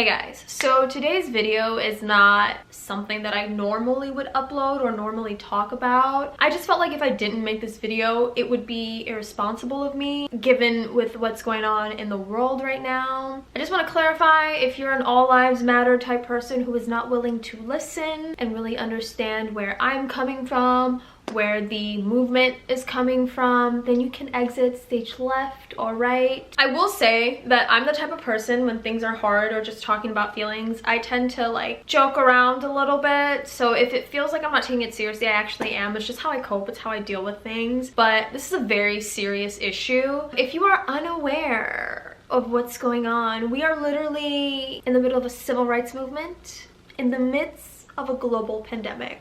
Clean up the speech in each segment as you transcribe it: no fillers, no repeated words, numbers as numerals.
Hey guys, so today's video is not something that I normally would upload or normally talk about. I just felt like if I didn't make this video, it would be irresponsible of me, given with what's going on in the world right now. I just want to clarify, if you're an all lives matter type person who is not willing to listen and really understand where I'm coming from, where the movement is coming from, then you can exit stage left or right. I will say that I'm the type of person, when things are hard or just talking about feelings, I tend to like joke around a little bit. So if it feels like I'm not taking it seriously, I actually am. It's just how I cope, it's how I deal with things. But this is a very serious issue. If you are unaware of what's going on, we are literally in the middle of a civil rights movement, in the midst of a global pandemic.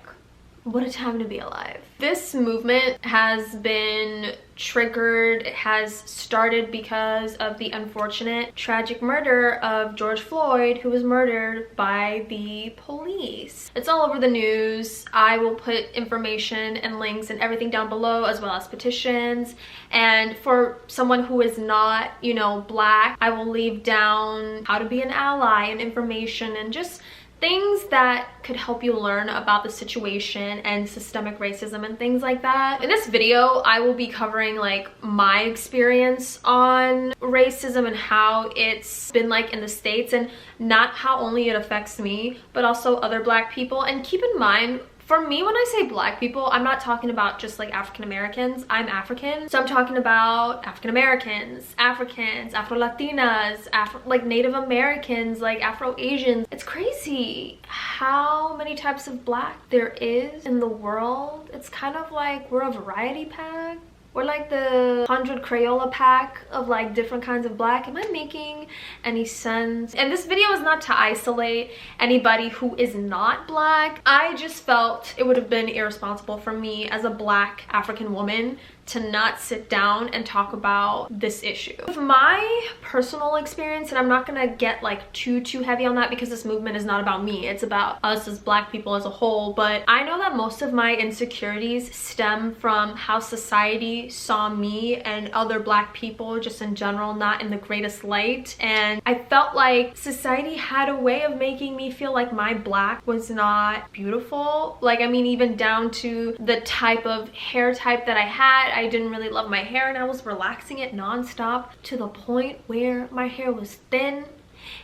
What a time to be alive. This movement has been triggered, it has started because of the unfortunate tragic murder of George Floyd, who was murdered by the police. It's all over the news. I will put information and links and everything down below, as well as petitions. And for someone who is not, you know, Black, I will leave down how to be an ally and information and just things that could help you learn about the situation and systemic racism and things like that. In this video, I will be covering like my experience on racism and how it's been like in the States, and not how only it affects me, but also other Black people. And keep in mind, for me, when I say Black people, I'm not talking about just like African Americans. I'm African, so I'm talking about African Americans, Africans, Afro-Latinas, like Native Americans, like Afro-Asians. It's crazy how many types of Black there is in the world. It's kind of like we're a variety pack. We're like the 100 Crayola pack of like different kinds of Black. Am I making any sense? And this video is not to isolate anybody who is not Black. I just felt it would have been irresponsible for me as a Black African woman to not sit down and talk about this issue. With my personal experience, and I'm not gonna get like too heavy on that because this movement is not about me, it's about us as Black people as a whole, but I know that most of my insecurities stem from how society saw me and other Black people just in general not in the greatest light. And I felt like society had a way of making me feel like my Black was not beautiful. Like, I mean, even down to the type of hair type that I had. I didn't really love my hair and I was relaxing it non-stop to the point where my hair was thin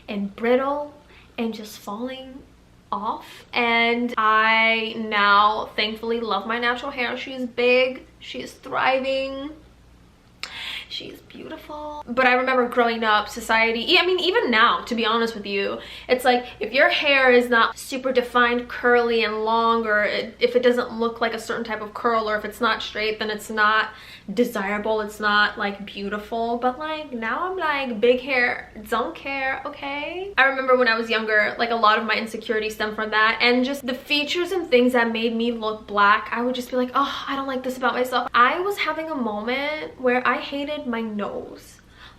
and brittle and just falling off. And I now thankfully love my natural hair. She is big, she is thriving, she's beautiful. But I remember growing up, society, I mean even now, to be honest with you, it's like if your hair is not super defined, curly and long, or if it doesn't look like a certain type of curl, or if it's not straight, then it's not desirable, it's not like beautiful. But like now I'm like, big hair, don't care, okay? I remember when I was younger, like a lot of my insecurities stem from that, and just the features and things that made me look Black, I would just be like, oh, I don't like this about myself. I was having a moment where I hated my nose.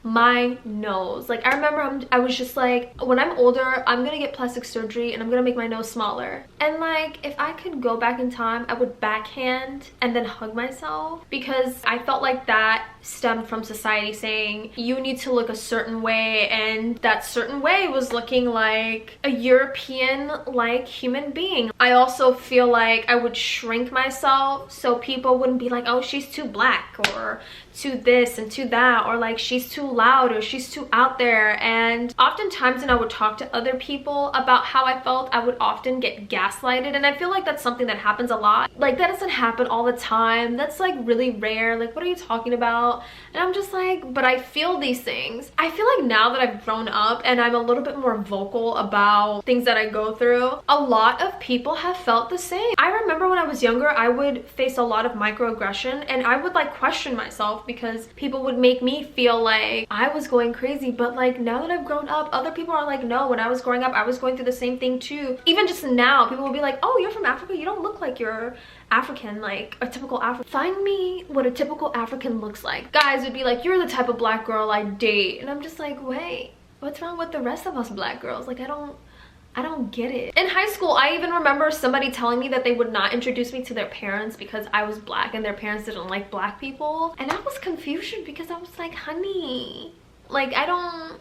Like I remember I was just like, when I'm older, I'm gonna get plastic surgery and I'm gonna make my nose smaller. And like, if I could go back in time, I would backhand and then hug myself, because I felt like that stemmed from society saying you need to look a certain way, and that certain way was looking like a European like human being. I also feel like I would shrink myself so people wouldn't be like, oh, she's too Black, or too this and too that, or like she's too loud, or she's too out there. And oftentimes when I would talk to other people about how I felt, I would often get gaslighted, and I feel like that's something that happens a lot. Like that doesn't happen all the time, that's like really rare. Like, what are you talking about? And I'm just like, but I feel these things. I feel like now that I've grown up and I'm a little bit more vocal about things that I go through, a lot of people have felt the same. I remember when I was younger, I would face a lot of microaggression, and I would like question myself because people would make me feel like I was going crazy. But like now that I've grown up, other people are like, no, when I was growing up, I was going through the same thing too. Even just now, people will be like, oh, you're from Africa, you don't look like you're African, like a typical African. Find me what a typical African looks like. Guys would be like, you're the type of Black girl I date. And I'm just like, wait, what's wrong with the rest of us Black girls? Like, I don't get it. In high school, I even remember somebody telling me that they would not introduce me to their parents because I was Black and their parents didn't like Black people. And I was confused because I was like, honey, like I don't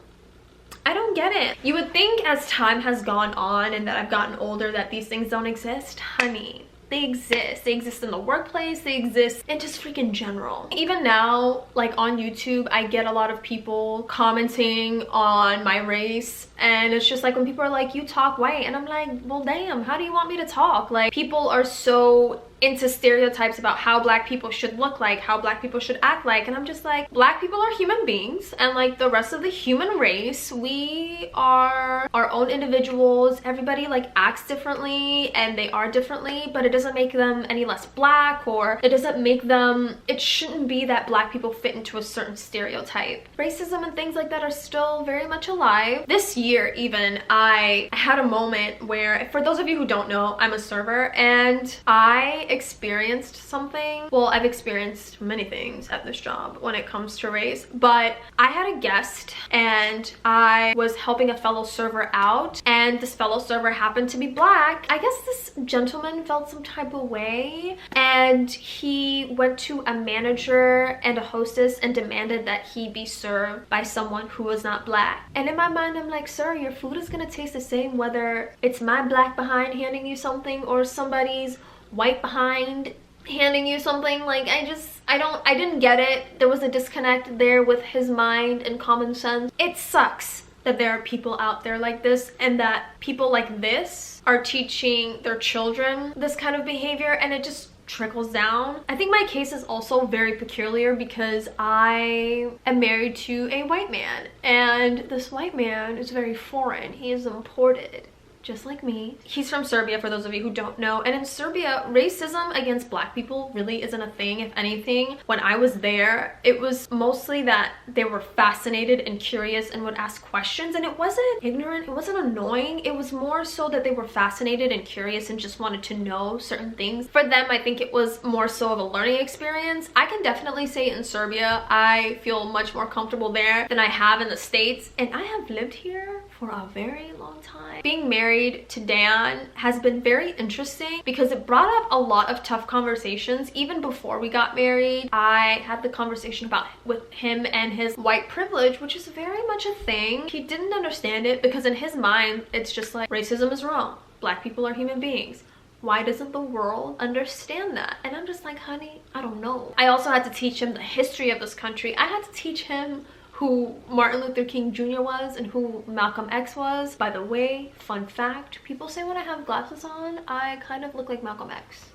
I don't get it. You would think as time has gone on and that I've gotten older that these things don't exist. Honey, they exist. They exist in the workplace. They exist in just freaking general. Even now, like on YouTube, I get a lot of people commenting on my race, and it's just like when people are like, you talk white, and I'm like, well damn, how do you want me to talk? Like, people are so into stereotypes about how black people should look like, how black people should act like, and I'm just like, black people are human beings, and like the rest of the human race, we are our own individuals. Everybody like acts differently and they are differently, but it doesn't make them any less black, or it doesn't make them, it shouldn't be that black people fit into a certain stereotype. Racism and things like that are still very much alive. This year even, I had a moment where, for those of you who don't know, I'm a server, and I experienced something. Well, I've experienced many things at this job when it comes to race, but I had a guest and I was helping a fellow server out, and this fellow server happened to be black. I guess this gentleman felt some type of way, and he went to a manager and a hostess and demanded that he be served by someone who was not black. And in my mind, I'm like, sir, your food is gonna taste the same whether it's my black behind handing you something or somebody's white behind handing you something. Like, I didn't get it. There was a disconnect there with his mind and common sense. It sucks that there are people out there like this, and that people like this are teaching their children this kind of behavior, and it just trickles down. I think my case is also very peculiar because I am married to a white man, and this white man is very foreign. He is imported, just like me. He's from Serbia, for those of you who don't know. And in Serbia, racism against black people really isn't a thing. If anything, when I was there, it was mostly that they were fascinated and curious and would ask questions, and it wasn't ignorant, it wasn't annoying. It was more so that they were fascinated and curious and just wanted to know certain things. For them, I think it was more so of a learning experience. I can definitely say in Serbia, I feel much more comfortable there than I have in the States, and I have lived here for a very long time. Being married to Dan has been very interesting because it brought up a lot of tough conversations. Even before we got married, I had the conversation with him and his white privilege, which is very much a thing. He didn't understand it because in his mind, it's just like, racism is wrong. Black people are human beings. Why doesn't the world understand that? And I'm just like, honey, I don't know. I also had to teach him the history of this country. I had to teach him who Martin Luther King Jr. was and who Malcolm X was. By the way, fun fact, people say when I have glasses on, I kind of look like Malcolm X.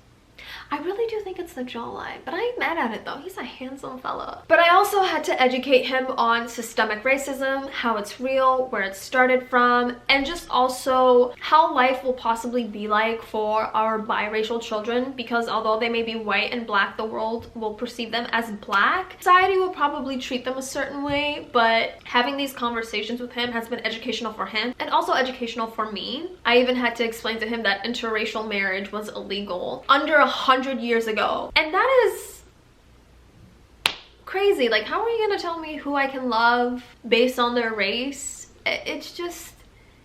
I really do think it's the jawline, but I ain't mad at it though. He's a handsome fella. But I also had to educate him on systemic racism, how it's real, where it started from, and just also how life will possibly be like for our biracial children, because although they may be white and black, the world will perceive them as black. Society will probably treat them a certain way, but having these conversations with him has been educational for him and also educational for me. I even had to explain to him that interracial marriage was illegal under 100 years ago, and that is crazy. Like, how are you gonna tell me who I can love based on their race? It's just,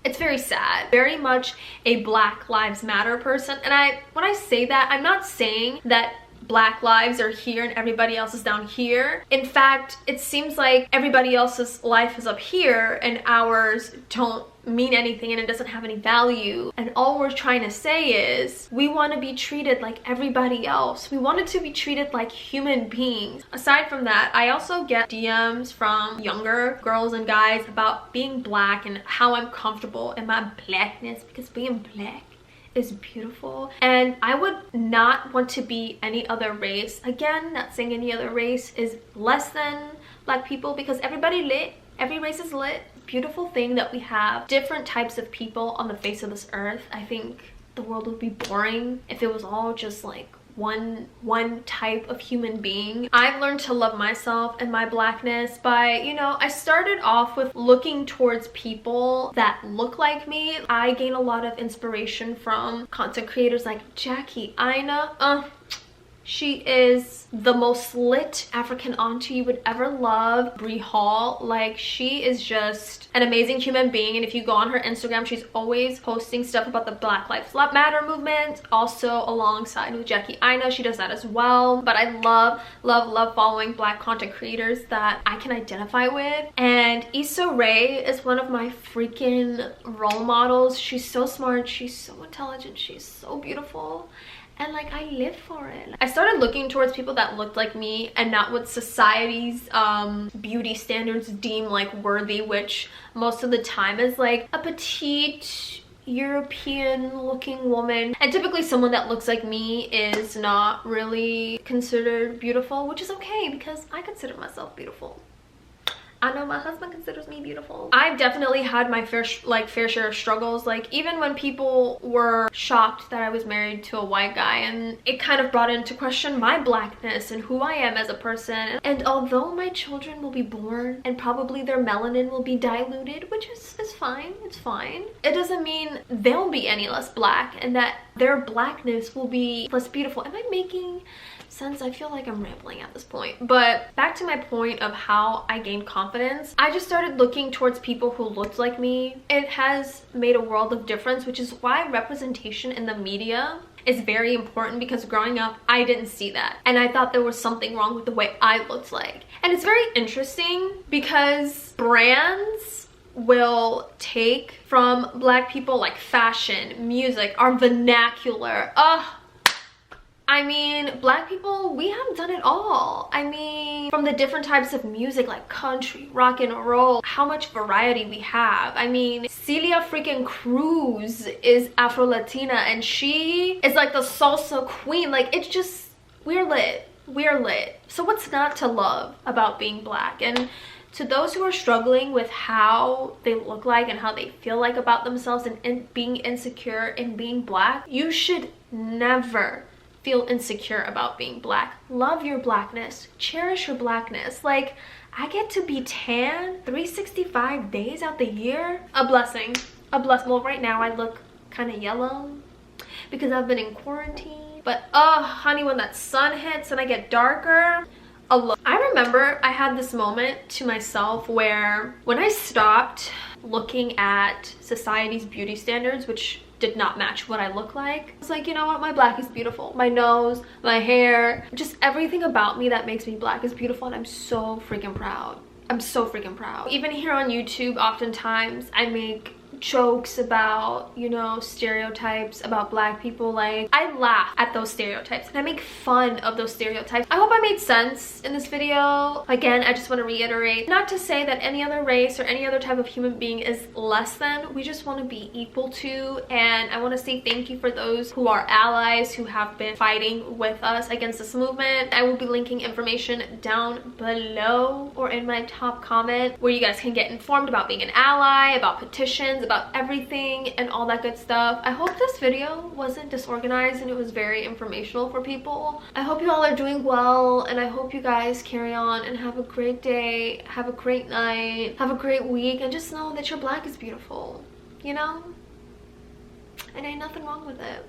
it's very sad. Very much a Black Lives Matter person, and when I say that, I'm not saying that Black lives are here and everybody else is down here. In fact, it seems like everybody else's life is up here and ours don't mean anything and it doesn't have any value. And all we're trying to say is we want to be treated like everybody else. We wanted to be treated like human beings. Aside from that, I also get DMs from younger girls and guys about being black and how I'm comfortable in my blackness, because being black is beautiful and I would not want to be any other race. Again, not saying any other race is less than black people, because everybody lit, every race is lit. Beautiful thing that we have different types of people on the face of this earth. I think the world would be boring if it was all just like one type of human being. I've learned to love myself and my blackness by, you know, I started off with looking towards people that look like me. I gain a lot of inspiration from content creators like Jackie, Ina, She is the most lit African auntie you would ever love. Brie Hall, like, she is just an amazing human being. And if you go on her Instagram, she's always posting stuff about the Black Lives Matter movement, also alongside with Jackie Aina. She does that as well. But I love following Black content creators that I can identify with. And Issa Rae is one of my freaking role models. She's so smart, she's so intelligent, she's so beautiful. And like, I live for it. I started looking towards people that looked like me and not what society's beauty standards deem like worthy, which most of the time is like a petite European looking woman. And typically someone that looks like me is not really considered beautiful, which is okay because I consider myself beautiful. I know my husband considers me beautiful. I've definitely had my fair share of struggles. Like, even when people were shocked that I was married to a white guy, and it kind of brought into question my blackness and who I am as a person. And although my children will be born and probably their melanin will be diluted, which is fine, it's fine, it doesn't mean they'll be any less black and that their blackness will be less beautiful. Am I making sense? I feel like I'm rambling at this point. But back to my point of how I gained confidence, I just started looking towards people who looked like me. It has made a world of difference, which is why representation in the media is very important, because growing up I didn't see that and I thought there was something wrong with the way I looked like. And it's very interesting because brands will take from Black people like fashion, music, our vernacular. I mean, Black people, we have done it all. I mean, from the different types of music like country, rock and roll, how much variety we have. I mean, Celia freaking Cruz is Afro-Latina and she is like the salsa queen. Like, it's just, we're lit. We're lit. So what's not to love about being Black? And to those who are struggling with how they look like and how they feel like about themselves and being insecure in being Black, you should never feel insecure about being Black. Love your Blackness. Cherish your Blackness. Like, I get to be tan 365 days out the year. A blessing. A blessing. Well, right now I look kind of yellow because I've been in quarantine. But honey, when that sun hits and I get darker, I remember I had this moment to myself where when I stopped looking at society's beauty standards, which did not match what I look like, I was like, you know what, my Black is beautiful. My nose, my hair, just everything about me that makes me Black is beautiful, and I'm so freaking proud. I'm so freaking proud. Even here on YouTube, oftentimes I make jokes about, you know, stereotypes about Black people. Like, I laugh at those stereotypes and I make fun of those stereotypes. I hope I made sense in this video. Again, I just want to reiterate, not to say that any other race or any other type of human being is less than. We just want to be equal to, and I want to say thank you for those who are allies, who have been fighting with us against this movement. I will be linking information down below or in my top comment where you guys can get informed about being an ally, about petitions, about everything and all that good stuff. I hope this video wasn't disorganized and it was very informational for people. I hope you all are doing well, and I hope you guys carry on and have a great day, have a great night, have a great week, and just know that your Black is beautiful, you know? And ain't nothing wrong with it.